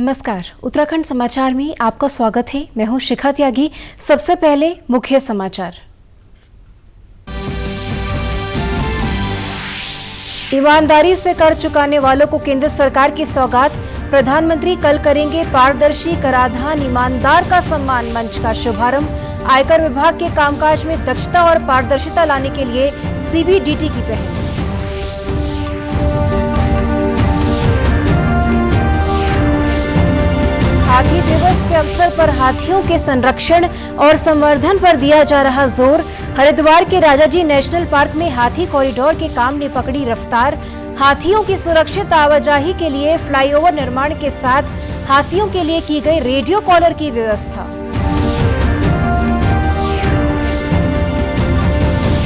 नमस्कार, उत्तराखंड समाचार में आपका स्वागत है। मैं हूं शिखा त्यागी। सबसे पहले मुख्य समाचार। ईमानदारी से कर चुकाने वालों को केंद्र सरकार की सौगात। प्रधानमंत्री कल करेंगे पारदर्शी कराधान ईमानदार का सम्मान मंच का शुभारंभ। आयकर विभाग के कामकाज में दक्षता और पारदर्शिता लाने के लिए सीबीडीटी की पहल। हाथी दिवस के अवसर पर हाथियों के संरक्षण और संवर्धन पर दिया जा रहा जोर। हरिद्वार के राजाजी नेशनल पार्क में हाथी कॉरिडोर के काम ने पकड़ी रफ्तार। हाथियों की सुरक्षित आवाजाही के लिए फ्लाईओवर निर्माण के साथ हाथियों के लिए की गई रेडियो कॉलर की व्यवस्था।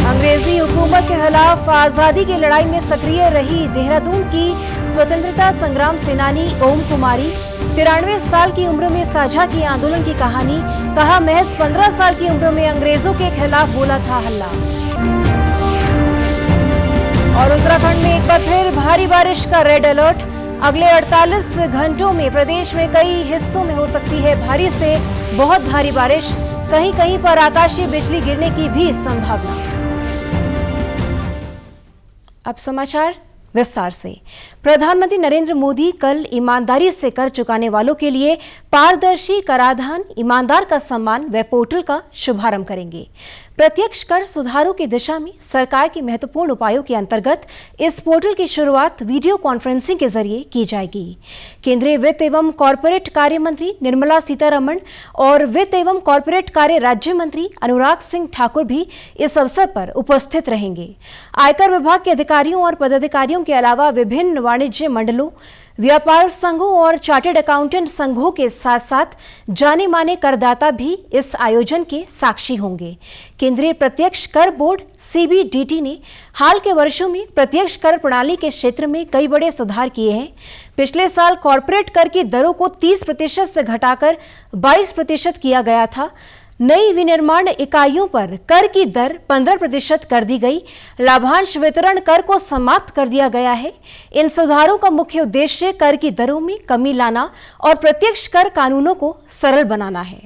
अंग्रेजी हुकूमत के खिलाफ आजादी की लड़ाई में सक्रिय रही देहरादून की स्वतंत्रता संग्राम सेनानी ओम कुमारी। 93 साल की उम्र में साझा की आंदोलन की कहानी। कहा, महज 15 साल की उम्र में अंग्रेजों के खिलाफ बोला था हल्ला। और उत्तराखंड में एक बार फिर भारी बारिश का रेड अलर्ट। अगले 48 घंटों में प्रदेश में कई हिस्सों में हो सकती है भारी से बहुत भारी बारिश। कहीं कहीं पर आकाशीय बिजली गिरने की भी संभावना। अब समाचार विस्तार से। प्रधानमंत्री नरेंद्र मोदी कल ईमानदारी से कर चुकाने वालों के लिए पारदर्शी कराधान ईमानदार का सम्मान वेब पोर्टल का शुभारंभ करेंगे। प्रत्यक्ष कर सुधारों की दिशा में सरकार के महत्वपूर्ण उपायों के अंतर्गत इस पोर्टल की शुरुआत वीडियो कॉन्फ्रेंसिंग के जरिए की जाएगी। केंद्रीय वित्त एवं कॉरपोरेट कार्य मंत्री निर्मला सीतारमण और वित्त एवं कॉरपोरेट कार्य राज्य मंत्री अनुराग सिंह ठाकुर भी इस अवसर पर उपस्थित रहेंगे। आयकर विभाग के अधिकारियों और पदाधिकारियों के अलावा विभिन्न वाणिज्य मंडलों, व्यापार संघों और चार्टर्ड अकाउंटेंट संघों के साथ साथ जाने माने करदाता भी इस आयोजन के साक्षी होंगे। केंद्रीय प्रत्यक्ष कर बोर्ड सीबीडीटी ने हाल के वर्षों में प्रत्यक्ष कर प्रणाली के क्षेत्र में कई बड़े सुधार किए हैं। पिछले साल कॉर्पोरेट कर की दरों को 30% से घटाकर 22% किया गया था। नई विनिर्माण इकाइयों पर कर की दर 15% कर दी गई। लाभांश वितरण कर को समाप्त कर दिया गया है। इन सुधारों का मुख्य उद्देश्य कर की दरों में कमी लाना और प्रत्यक्ष कर कानूनों को सरल बनाना है।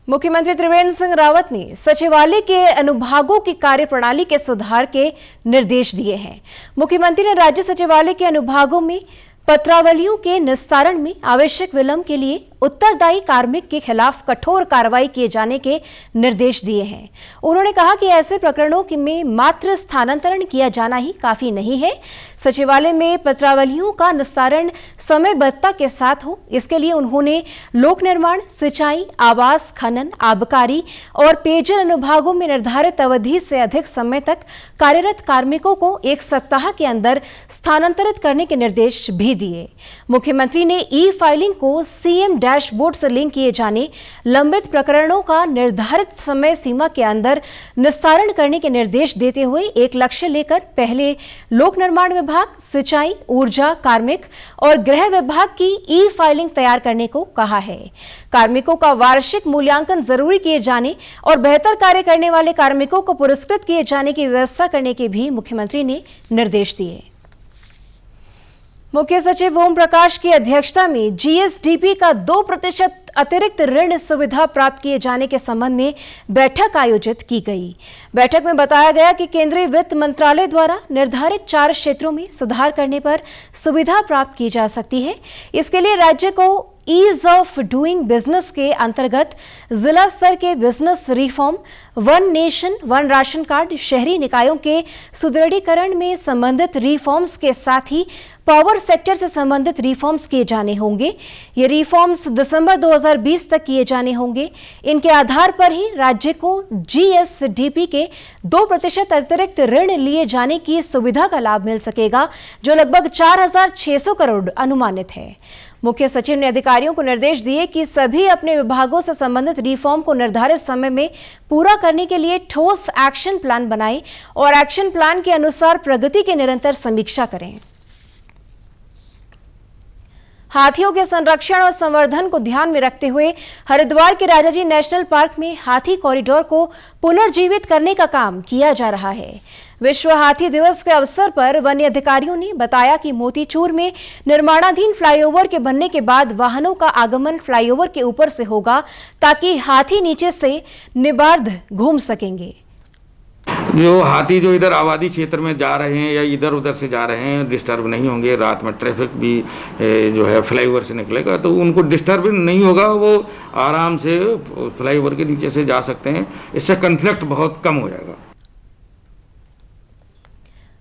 मुख्यमंत्री त्रिवेंद्र सिंह रावत ने सचिवालय के अनुभागों की कार्यप्रणाली के सुधार के निर्देश दिए हैं। मुख्यमंत्री ने राज्य सचिवालय के अनुभागों में पत्रावलियों के निस्तारण में आवश्यक विलंब के लिए उत्तरदायी कार्मिक के खिलाफ कठोर कार्रवाई किए जाने के निर्देश दिए हैं। उन्होंने कहा कि ऐसे प्रकरणों में मात्र स्थानांतरण किया जाना ही काफी नहीं है। सचिवालय में पत्रावलियों का निस्तारण समयबद्धता के साथ हो, इसके लिए उन्होंने लोक निर्माण, सिंचाई, आवास, खनन, आबकारी और पेयजल अनुभागों में निर्धारित अवधि से अधिक समय तक कार्यरत कार्मिकों को 1 सप्ताह के अंदर स्थानांतरित करने के निर्देश भी दिए। मुख्यमंत्री ने ई फाइलिंग को सीएम डैशबोर्ड से लिंक किए जाने, लंबित प्रकरणों का निर्धारित समय सीमा के अंदर निस्तारण करने के निर्देश देते हुए एक लक्ष्य लेकर पहले लोक निर्माण विभाग, सिंचाई, ऊर्जा, कार्मिक और गृह विभाग की ई फाइलिंग तैयार करने को कहा है। कार्मिकों का वार्षिक मूल्यांकन जरूरी किए जाने और बेहतर कार्य करने वाले कार्मिकों को पुरस्कृत किए जाने की व्यवस्था करने के भी मुख्यमंत्री ने निर्देश दिए। मुख्य सचिव ओम प्रकाश की अध्यक्षता में जीएसडीपी का 2% अतिरिक्त ऋण सुविधा प्राप्त किए जाने के संबंध में बैठक आयोजित की गई। बैठक में बताया गया कि केंद्रीय वित्त मंत्रालय द्वारा निर्धारित 4 क्षेत्रों में सुधार करने पर सुविधा प्राप्त की जा सकती है। इसके लिए राज्य को ईज ऑफ डूइंग बिजनेस के अंतर्गत जिला स्तर के business reform, one nation one ration card, शहरी निकायों के सुदृढ़ीकरण में संबंधित रिफॉर्म्स के साथ ही पावर सेक्टर से संबंधित रिफॉर्म्स किए जाने होंगे। ये रिफॉर्म्स दिसंबर 2020 तक किए जाने होंगे। इनके आधार पर ही राज्य को जीएसडीपी के 2% अतिरिक्त ऋण लिए जाने की सुविधा का लाभ मिल सकेगा, जो लगभग 4600 करोड़ अनुमानित है। मुख्य सचिव ने अधिकारियों को निर्देश दिए कि सभी अपने विभागों से संबंधित रिफॉर्म को निर्धारित समय में पूरा करने के लिए ठोस एक्शन प्लान बनाएं और एक्शन प्लान के अनुसार प्रगति की निरंतर समीक्षा करें। हाथियों के संरक्षण और संवर्धन को ध्यान में रखते हुए हरिद्वार के राजाजी नेशनल पार्क में हाथी कॉरिडोर को पुनर्जीवित करने का काम किया जा रहा है। विश्व हाथी दिवस के अवसर पर वन्य अधिकारियों ने बताया कि मोतीचूर में निर्माणाधीन फ्लाईओवर के बनने के बाद वाहनों का आगमन फ्लाईओवर के ऊपर से होगा ताकि हाथी नीचे से निर्बाध घूम सकेंगे। जो हाथी जो इधर आबादी क्षेत्र में जा रहे हैं या इधर उधर से जा रहे हैं डिस्टर्ब नहीं होंगे। रात में ट्रैफिक भी जो है फ्लाईओवर से निकलेगा तो उनको डिस्टर्ब नहीं होगा, वो आराम से फ्लाईओवर के नीचे से जा सकते हैं। इससे कन्फ्लिक्ट बहुत कम हो जाएगा।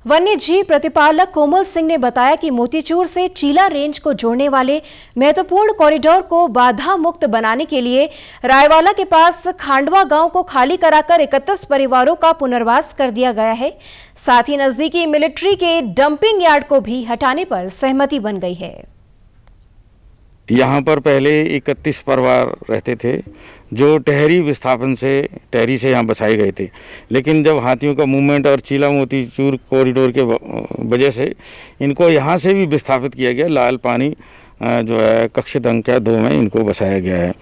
वन्य जीव प्रतिपालक कोमल सिंह ने बताया कि मोतीचूर से चीला रेंज को जोड़ने वाले महत्वपूर्ण कॉरिडोर को बाधा मुक्त बनाने के लिए रायवाला के पास खांडवा गांव को खाली कराकर 31 परिवारों का पुनर्वास कर दिया गया है। साथ ही नजदीकी मिलिट्री के डंपिंग यार्ड को भी हटाने पर सहमति बन गई है। यहाँ पर पहले 31 परिवार रहते थे जो टहरी विस्थापन से टहरी से यहाँ बसाए गए थे, लेकिन जब हाथियों का मूवमेंट और चीला मोतीचूर कॉरिडोर के वजह से इनको यहाँ से भी विस्थापित किया गया। लाल पानी जो है कक्ष संख्या 2 में इनको बसाया गया है।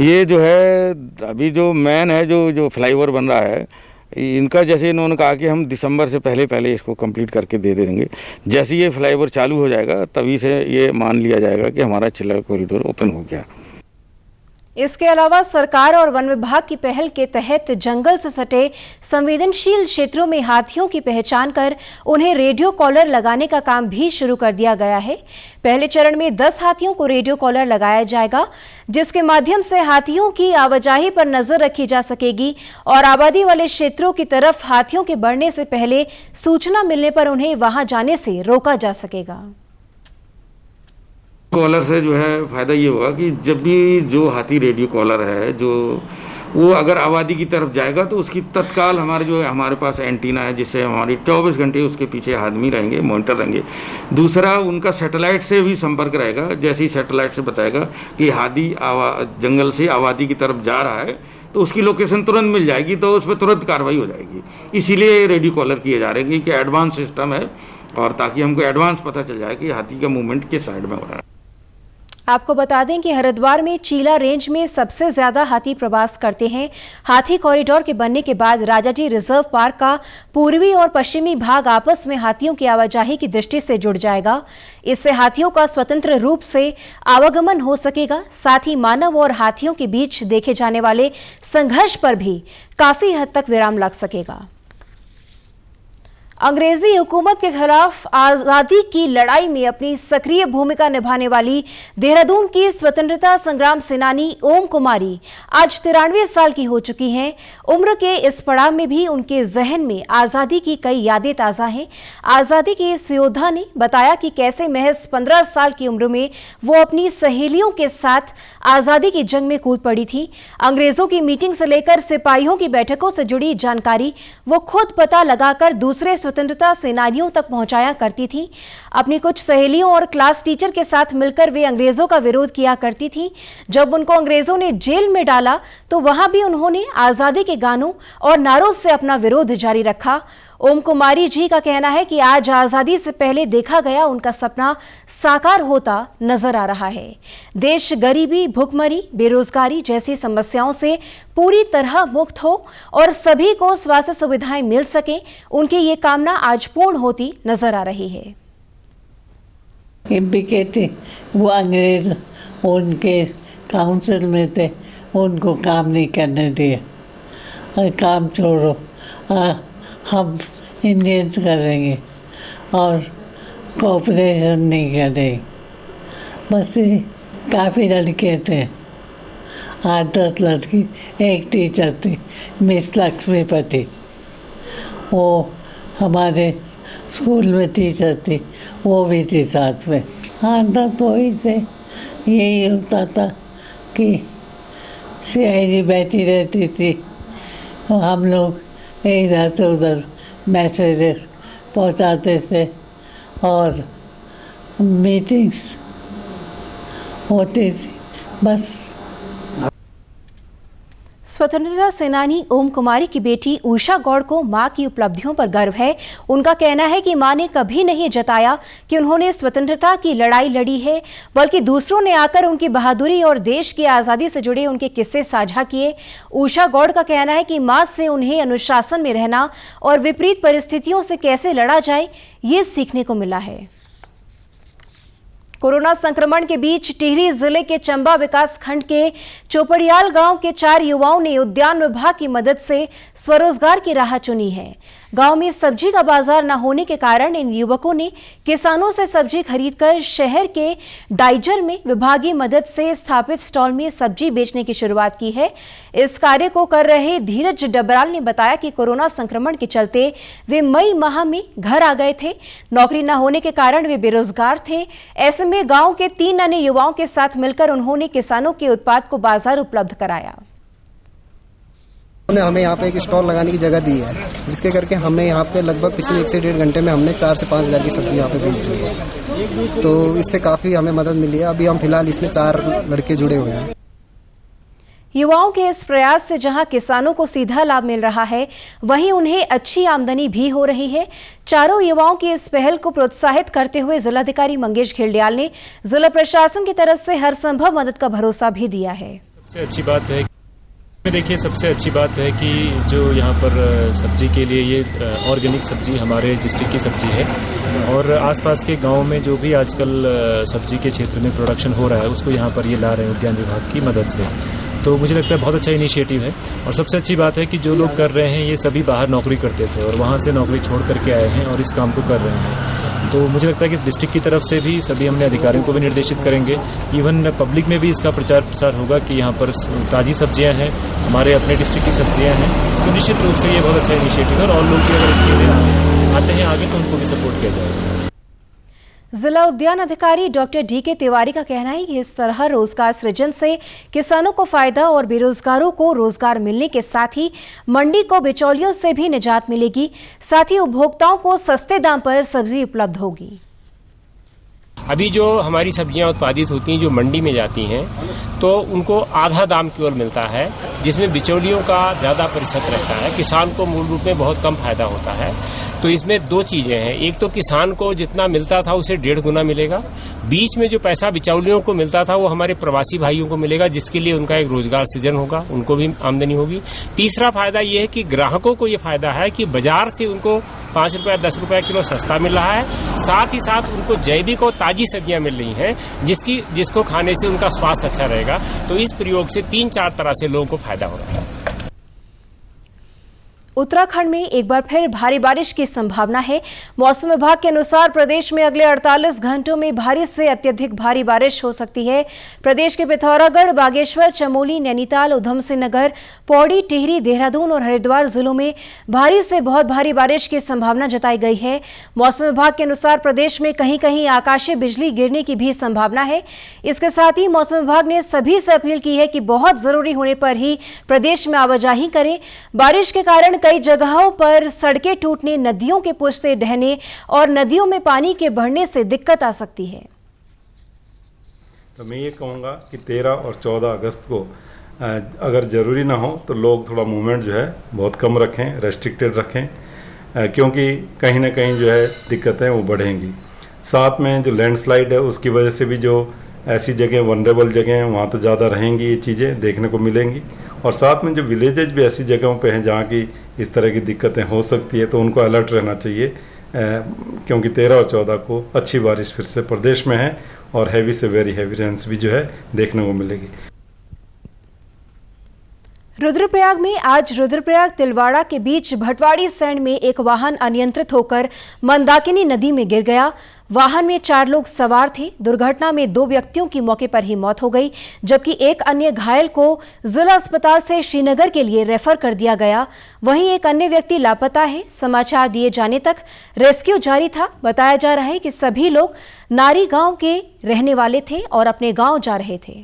ये जो है अभी जो मेन है जो फ्लाईओवर बन रहा है इनका, जैसे इन्होंने कहा कि हम दिसंबर से पहले इसको कंप्लीट करके दे देंगे। जैसे ये फ्लाईओवर चालू हो जाएगा तभी से ये मान लिया जाएगा कि हमारा चिल्ला कॉरिडोर ओपन हो गया। इसके अलावा सरकार और वन विभाग की पहल के तहत जंगल से सटे संवेदनशील क्षेत्रों में हाथियों की पहचान कर उन्हें रेडियो कॉलर लगाने का काम भी शुरू कर दिया गया है। पहले चरण में 10 हाथियों को रेडियो कॉलर लगाया जाएगा, जिसके माध्यम से हाथियों की आवाजाही पर नजर रखी जा सकेगी और आबादी वाले क्षेत्रों की तरफ हाथियों के बढ़ने से पहले सूचना मिलने पर उन्हें वहां जाने से रोका जा सकेगा। कॉलर से जो है फ़ायदा ये होगा कि जब भी जो हाथी रेडियो कॉलर है जो वो अगर आबादी की तरफ जाएगा तो उसकी तत्काल हमारे पास एंटीना है जिससे हमारी 24 घंटे उसके पीछे आदमी रहेंगे, मॉनिटर रहेंगे। दूसरा उनका सैटेलाइट से भी संपर्क रहेगा। जैसे ही सैटेलाइट से बताएगा कि हाथी जंगल से आबादी की तरफ जा रहा है तो उसकी लोकेशन तुरंत मिल जाएगी, तो उस पर तुरंत कार्रवाई हो जाएगी। इसीलिए रेडियो कॉलर किए जा रहे हैं कि एडवांस सिस्टम है और ताकि हमको एडवांस पता चल जाए कि हाथी का मूवमेंट किस साइड में हो रहा है। आपको बता दें कि हरिद्वार में चीला रेंज में सबसे ज्यादा हाथी प्रवास करते हैं। हाथी कॉरिडोर के बनने के बाद राजाजी रिजर्व पार्क का पूर्वी और पश्चिमी भाग आपस में हाथियों की आवाजाही की दृष्टि से जुड़ जाएगा। इससे हाथियों का स्वतंत्र रूप से आवागमन हो सकेगा। साथ ही मानव और हाथियों के बीच देखे जाने वाले संघर्ष पर भी काफी हद तक विराम लग सकेगा। अंग्रेजी हुकूमत के खिलाफ आजादी की लड़ाई में अपनी सक्रिय भूमिका निभाने वाली देहरादून की स्वतंत्रता संग्राम सेनानी ओम कुमारी आज 93 साल की हो चुकी हैं। उम्र के इस पड़ाव में भी उनके जहन में आजादी की कई यादें ताजा हैं। आजादी के इस योद्धा ने बताया कि कैसे महज 15 साल की उम्र में वो अपनी सहेलियों के साथ आजादी की जंग में कूद पड़ी थी। अंग्रेजों की मीटिंग से लेकर सिपाहियों की बैठकों से जुड़ी जानकारी वो खुद पता लगाकर दूसरे स्वतंत्रता सेनानियों तक पहुंचाया करती थी। अपनी कुछ सहेलियों और क्लास टीचर के साथ मिलकर वे अंग्रेजों का विरोध किया करती थी। जब उनको अंग्रेजों ने जेल में डाला तो वहां भी उन्होंने आजादी के गानों और नारों से अपना विरोध जारी रखा। ओम कुमारी जी का कहना है कि आज आजादी से पहले देखा गया उनका सपना साकार होता नजर आ रहा है। देश गरीबी, भुखमरी, बेरोजगारी जैसी समस्याओं से पूरी तरह मुक्त हो और सभी को स्वास्थ्य सुविधाएं मिल सके, उनकी ये कामना आज पूर्ण होती नजर आ रही है। वो अंग्रेज उनके काउंसिल में थे, उनको काम नहीं करने दिए। काम छोड़ो, हम इंडियंस करेंगे और कोऑपरेशन नहीं करेंगे। बस काफ़ी लड़के थे, 8-10 लड़की, एक टीचर थी मिस लक्ष्मीपति, वो हमारे स्कूल में टीचर थी, वो भी थी साथ में। आदत वही से यही होता था कि सीआईडी बैठी रहती थी, हम लोग इधर से उधर मैसेजेस पहुंचाते थे और मीटिंग्स होती थी बस। स्वतंत्रता सेनानी ओम कुमारी की बेटी उषा गौड़ को मां की उपलब्धियों पर गर्व है। उनका कहना है कि मां ने कभी नहीं जताया कि उन्होंने स्वतंत्रता की लड़ाई लड़ी है, बल्कि दूसरों ने आकर उनकी बहादुरी और देश की आज़ादी से जुड़े उनके किस्से साझा किए। उषा गौड़ का कहना है कि मां से उन्हें अनुशासन में रहना और विपरीत परिस्थितियों से कैसे लड़ा जाए, ये सीखने को मिला है। कोरोना संक्रमण के बीच टिहरी जिले के चंबा विकास खंड के चोपड़ियाल गांव के 4 युवाओं ने उद्यान विभाग की मदद से स्वरोजगार की राह चुनी है। गांव में सब्जी का बाजार न होने के कारण इन युवकों ने किसानों से सब्जी खरीदकर शहर के डाइजर में विभागीय मदद से स्थापित स्टॉल में सब्जी बेचने की शुरुआत की है। इस कार्य को कर रहे धीरज डबराल ने बताया कि कोरोना संक्रमण के चलते वे मई माह में घर आ गए थे। नौकरी न होने के कारण वे बेरोजगार थे। ऐसे में गांव के 3 अन्य युवाओं के साथ मिलकर उन्होंने किसानों के उत्पाद को बाजार उपलब्ध कराया। उन्होंने हमें यहाँ पे एक स्टॉल लगाने की जगह दी है, जिसके करके हमें यहाँ पे लगभग पिछले 1 से 1.5 घंटे में हमने 4 से 5 हज़ार की सब्जी यहाँ पे बेच दी है। तो इससे काफ़ी हमें मदद मिली है। अभी हम फिलहाल इसमें 4 लड़के जुड़े हुए हैं। युवाओं के इस प्रयास से जहां किसानों को सीधा लाभ मिल रहा है, वहीं उन्हें अच्छी आमदनी भी हो रही है। चारों युवाओं की इस पहल को प्रोत्साहित करते हुए जिलाधिकारी मंगेश घिल्डियाल ने जिला प्रशासन की तरफ से हर संभव मदद का भरोसा भी दिया है। सबसे अच्छी बात है, देखिए सबसे अच्छी बात है कि जो यहाँ पर सब्जी के लिए ये ऑर्गेनिक सब्जी हमारे डिस्ट्रिक्ट की सब्जी है और आसपास के गांव में जो भी आजकल सब्जी के क्षेत्र में प्रोडक्शन हो रहा है उसको यहाँ पर ये ला रहे हैं उद्यान विभाग की मदद से। तो मुझे लगता है बहुत अच्छा इनिशिएटिव है। और सबसे अच्छी बात है कि जो लोग कर रहे हैं ये सभी बाहर नौकरी करते थे और वहाँ से नौकरी छोड़ करके आए हैं और इस काम को कर रहे हैं। तो मुझे लगता है कि डिस्ट्रिक्ट की तरफ से भी सभी हमने अधिकारियों को भी निर्देशित करेंगे, इवन पब्लिक में भी इसका प्रचार प्रसार होगा कि यहाँ पर ताज़ी सब्जियाँ हैं, हमारे अपने डिस्ट्रिक्ट की सब्जियाँ हैं। तो निश्चित रूप से ये बहुत अच्छा इनिशिएटिव है और लोग भी अगर इसके लिए आते हैं आगे तो उनको भी सपोर्ट किया जाएगा। जिला उद्यान अधिकारी डॉक्टर DK तिवारी का कहना है कि इस तरह रोजगार सृजन से किसानों को फायदा और बेरोजगारों को रोजगार मिलने के साथ ही मंडी को बिचौलियों से भी निजात मिलेगी। साथ ही उपभोक्ताओं को सस्ते दाम पर सब्जी उपलब्ध होगी। अभी जो हमारी सब्जियां उत्पादित होती हैं जो मंडी में जाती हैं तो उनको आधा दाम केवल मिलता है, जिसमें बिचौलियों का ज़्यादा प्रतिशत रहता है। किसान को मूल रूप में बहुत कम फायदा होता है। तो इसमें 2 चीज़ें हैं, एक तो किसान को जितना मिलता था उसे 1.5 गुना मिलेगा, बीच में जो पैसा बिचौलियों को मिलता था वो हमारे प्रवासी भाइयों को मिलेगा, जिसके लिए उनका एक रोजगार सृजन होगा, उनको भी आमदनी होगी। तीसरा फायदा ये है कि ग्राहकों को ये फायदा है कि बाजार से उनको 5 रुपये 10 रुपये किलो सस्ता मिल रहा है। साथ ही साथ उनको जैविक और ताज़ी सब्जियां मिल रही हैं जिसको खाने से उनका स्वास्थ्य अच्छा रहेगा। तो इस प्रयोग से 3-4 तरह से लोगों को फायदा हो रहा है। उत्तराखंड में एक बार फिर भारी बारिश की संभावना है। मौसम विभाग के अनुसार प्रदेश में अगले 48 घंटों में भारी से अत्यधिक भारी बारिश हो सकती है। प्रदेश के पिथौरागढ़, बागेश्वर, चमोली, नैनीताल, उधम सिंह नगर, पौड़ी, टिहरी, देहरादून और हरिद्वार जिलों में भारी से बहुत भारी बारिश की संभावना जताई गई है। मौसम विभाग के अनुसार प्रदेश में कहीं कहीं आकाशीय बिजली गिरने की भी संभावना है। इसके साथ ही मौसम विभाग ने सभी से अपील की है कि बहुत जरूरी होने पर ही प्रदेश में आवाजाही करें। बारिश के कारण कई जगहों पर सड़कें टूटने, नदियों के पुष्ते ढहने और नदियों में पानी के बढ़ने से दिक्कत आ सकती है। तो मैं ये कहूँगा कि 13 और 14 अगस्त को अगर ज़रूरी ना हो तो लोग थोड़ा मूवमेंट जो है बहुत कम रखें, रेस्ट्रिक्टेड रखें, क्योंकि कहीं ना कहीं जो है दिक्कतें वो बढ़ेंगी। साथ में जो लैंडस्लाइड है उसकी वजह से भी जो ऐसी जगह वनरेबल जगह हैं वहाँ तो ज़्यादा रहेंगी, ये चीज़ें देखने को मिलेंगी। और साथ में जो विलेजेज भी ऐसी जगहों पे हैं जहाँ की इस तरह की दिक्कतें हो सकती है, तो उनको अलर्ट रहना चाहिए, क्योंकि 13 और 14 को अच्छी बारिश फिर से प्रदेश में है और हैवी से वेरी हैवी रेन्स भी जो है देखने को मिलेगी। रुद्रप्रयाग में आज रुद्रप्रयाग तिलवाड़ा के बीच भटवाड़ी सैंड में एक वाहन अनियंत्रित होकर मंदाकिनी नदी में गिर गया। वाहन में 4 लोग सवार थे। दुर्घटना में 2 व्यक्तियों की मौके पर ही मौत हो गई, जबकि एक अन्य घायल को जिला अस्पताल से श्रीनगर के लिए रेफर कर दिया गया। वहीं एक अन्य व्यक्ति लापता है। समाचार दिए जाने तक रेस्क्यू जारी था। बताया जा रहा है कि सभी लोग नारी गांव के रहने वाले थे और अपने गांव जा रहे थे।